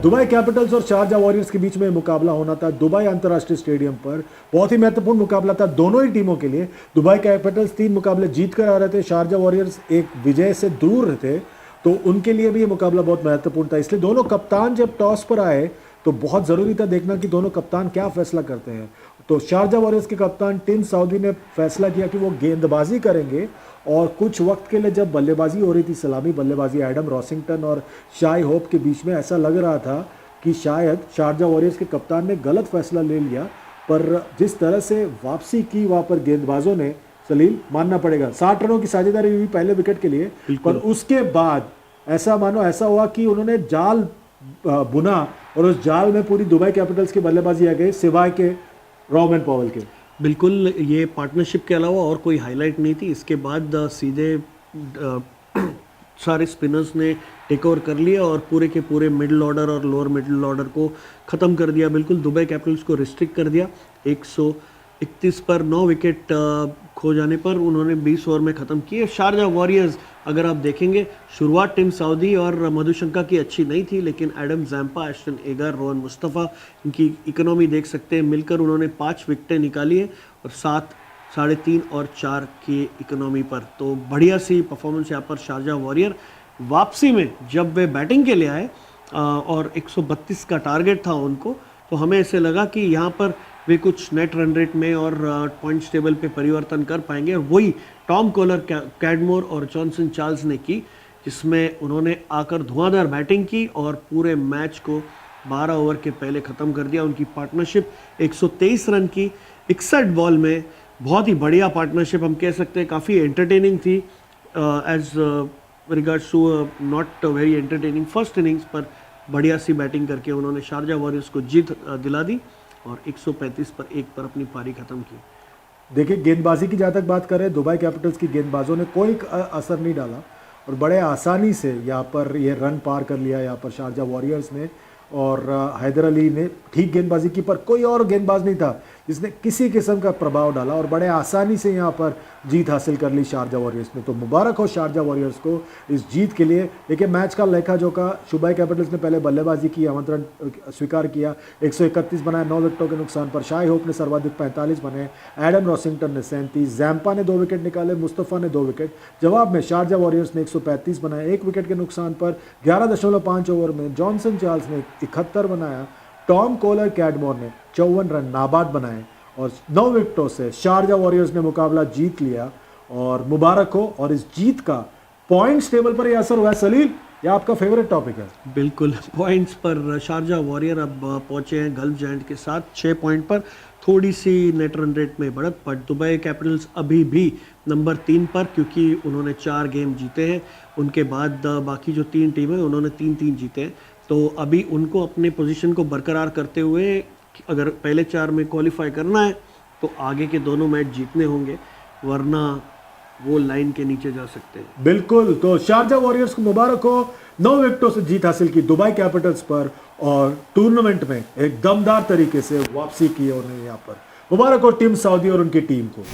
Dubai Capitals और Sharjah warriors के बीच में मुकाबला होना था दुबई अंतर्राष्ट्रीय स्टेडियम पर। बहुत ही महत्वपूर्ण मुकाबला था दोनों ही टीमों के लिए। दुबई कैपिटल्स 3 मुकाबले जीत कर आ रहे थे, शारजा वॉरियर्स एक विजय से दूर थे, तो उनके लिए भी ये मुकाबला बहुत महत्वपूर्ण था। इसलिए दोनों कप्तान जब टॉस पर आए तो बहुत ज़रूरी था देखना कि दोनों कप्तान क्या फैसला करते हैं। तो शारजा वॉरियर्स के कप्तान टिम साउदी ने फैसला किया कि वो गेंदबाजी करेंगे, और कुछ वक्त के लिए जब बल्लेबाजी हो रही थी, सलामी बल्लेबाजी एडम रॉसिंगटन और शाई होप के बीच में, ऐसा लग रहा था कि शायद शारजा वॉरियर्स के कप्तान ने गलत फैसला ले लिया। पर जिस तरह से वापसी की वहाँ पर गेंदबाजों ने, सलील मानना पड़ेगा 60 रनों की साझेदारी हुई पहले विकेट के लिए, पर उसके बाद ऐसा मानो ऐसा हुआ कि उन्होंने जाल बुना और उस जाल में पूरी दुबई कैपिटल्स की बल्लेबाजी आ गई सिवाय के रॉबर्ट पॉवेल के। बिल्कुल, ये पार्टनरशिप के अलावा और कोई हाईलाइट नहीं थी। इसके बाद सीधे सारे स्पिनर्स ने टेक ओवर कर लिया और पूरे के पूरे मिडिल ऑर्डर और लोअर मिडिल ऑर्डर को ख़त्म कर दिया। बिल्कुल दुबई कैपिटल्स को रिस्ट्रिक्ट कर दिया। 131 पर 9 विकेट खो जाने पर उन्होंने 20 ओवर में ख़त्म किए। शारजा वॉरियर्स अगर आप देखेंगे, शुरुआत टिम साउदी और मधुशंका की अच्छी नहीं थी, लेकिन Adam Zampa, Ashton Agar, Rohan Mustafa, इनकी इकोनॉमी देख सकते हैं, मिलकर उन्होंने 5 विकेटें निकाली है और 7, 3.5 और 4 की इकोनॉमी पर। तो बढ़िया सी परफॉर्मेंस यहाँ पर शारजा वॉरियर। वापसी में जब वे बैटिंग के लिए आए और 132 का टारगेट था उनको, तो हमें ऐसे लगा कि यहाँ पर वे कुछ नेट रन रेट में और पॉइंट्स टेबल पे परिवर्तन कर पाएंगे, और वही टॉम कोलर, कैडमोर और जॉनसन चार्ल्स ने की, जिसमें उन्होंने आकर धुआंधार बैटिंग की और पूरे मैच को 12 ओवर के पहले ख़त्म कर दिया। उनकी पार्टनरशिप 123 रन की 61 बॉल में, बहुत ही बढ़िया पार्टनरशिप हम कह सकते हैं, काफ़ी एंटरटेनिंग थी as regards to not very entertaining first innings, पर बढ़िया सी बैटिंग करके उन्होंने शारजा वॉरियर्स को जीत दिला दी और 135 पर 1 पर अपनी पारी ख़त्म की। देखिए, गेंदबाजी की जहाँ तक बात करें, दुबई कैपिटल्स की गेंदबाजों ने कोई असर नहीं डाला और बड़े आसानी से यहाँ पर ये रन पार कर लिया यहाँ पर शारजा वॉरियर्स ने। और हैदर अली ने ठीक गेंदबाजी की, पर कोई और गेंदबाज नहीं था जिसने किसी किस्म का प्रभाव डाला, और बड़े आसानी से यहाँ पर जीत हासिल कर ली शारजा वॉरियर्स ने। तो मुबारक हो शारजा वॉरियर्स को इस जीत के लिए। देखिए, मैच का लेखा जोखा, दुबई कैपिटल्स ने पहले बल्लेबाजी की, आमंत्रण स्वीकार किया, 131 बनाए 9 विकेटों के नुकसान पर। शाई होप ने सर्वाधिक 45 बनाए, एडम रॉसिंगटन ने 37, जैम्पा ने 2 विकेट निकाले, मुस्तफ़ा ने 2 विकेट। जवाब में शारजा वॉरियर्स ने 135 बनाए 1 विकेट के नुकसान पर। 11.5 ओवर में जॉनसन चार्ल्स ने 71 बनाया, टॉम कोलर कैडमोर ने 54 रन नाबाद बनाए और 9 विकेटों से शारजा वॉरियर्स ने मुकाबला जीत लिया। और मुबारक हो। और इस जीत का पॉइंट्स टेबल पर यह असर हुआ है। सलील, यह आपका फेवरेट टॉपिक है। बिल्कुल, पॉइंट्स पर शारजा वॉरियर अब पहुंचे हैं गल्फ जायंट के साथ 6 पॉइंट पर, थोड़ी सी नेट रन रेट में बढ़त, पर दुबई कैपिटल्स अभी भी नंबर 3 पर, क्योंकि उन्होंने 4 गेम जीते हैं। उनके बाद बाकी जो 3 टीमें उन्होंने 3-3 जीते हैं, तो अभी उनको अपने पोजीशन को बरकरार करते हुए अगर पहले 4 में क्वालिफाई करना है तो आगे के दोनों मैच जीतने होंगे, वरना वो लाइन के नीचे जा सकते हैं। बिल्कुल, तो शारजा वॉरियर्स को मुबारक हो, 9 विकेटों से जीत हासिल की दुबई कैपिटल्स पर और टूर्नामेंट में एक दमदार तरीके से वापसी की उन्होंने यहाँ पर। मुबारक हो टिम साउदी और उनकी टीम को।